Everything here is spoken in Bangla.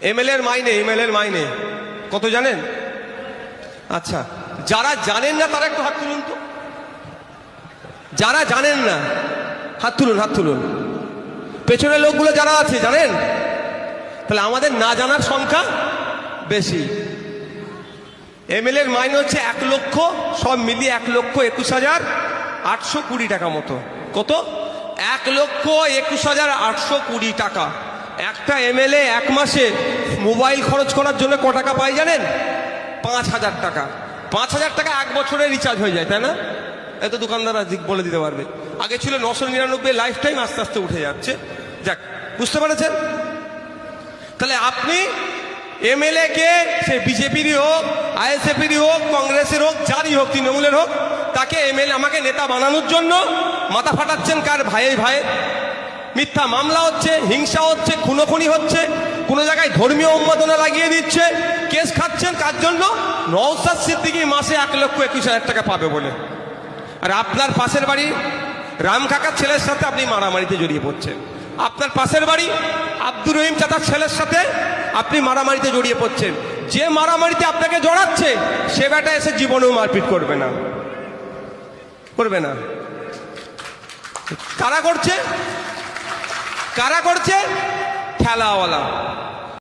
এমএলএর মাইনে কত জানেন? আচ্ছা, যারা জানেন না তারা একটু হাত তুলুন তো। যারা জানেন না হাত তুলুন। পেছনের লোকগুলো যারা আছে জানেন? তাহলে আমাদের না জানার সংখ্যা বেশি। এমএলএর মাইনে হচ্ছে 1 লক্ষ, সব মিলিয়ে 1,21,820 টাকা মতো। কত? 1,21,820 টাকা। একটা এমএলএ এক মাসে মোবাইল খরচ করার জন্য ক টাকা পায় জানেন? 5,000 টাকা। 5,000 টাকা 1 বছরে রিচার্জ হয়ে যায়, তাই না? এত দোকানদার বলে দিতে পারবে। আগে ছিল 999 লাইফ টাইম, আস্তে আস্তে উঠে যাচ্ছে। যাক, বুঝতে পেরেছেন? তাহলে আপনি এমএলএ কে, সে বিজেপিরই হোক, আইএসএফেরই হোক, কংগ্রেসের হোক, যারই হোক, তৃণমূলের হোক, তাকে এমএলএ আমাকে নেতা বানানোর জন্য মাথা ফাটাচ্ছেন। কার ভাই? মিথ্যা মামলা হচ্ছে, হিংসা হচ্ছে, খুনোখুনি হচ্ছে, কোনো জায়গায় ধর্মীয় উন্মাদনা লাগিয়ে দিচ্ছে, কেস খাচ্ছেন। কার জন্য? নওশাদ সিদ্দিকী মাসে 1,21,000 টাকা পাবে বলে। আর আপনার পাশের বাড়ি রাম কাকার ছেলের সাথে আপনি মারামারিতে জড়িয়ে পড়ছেন। আপনার পাশের বাড়ি আব্দুর রহিম চাচার ছেলের সাথে আপনি মারামারিতে জড়িয়ে পড়ছেন। যে মারামারিতে আপনাকে জড়াচ্ছে সে বেটা এসে জীবনেও মারপিট করবে না। কারা করছে? ঠেলাওয়ালা।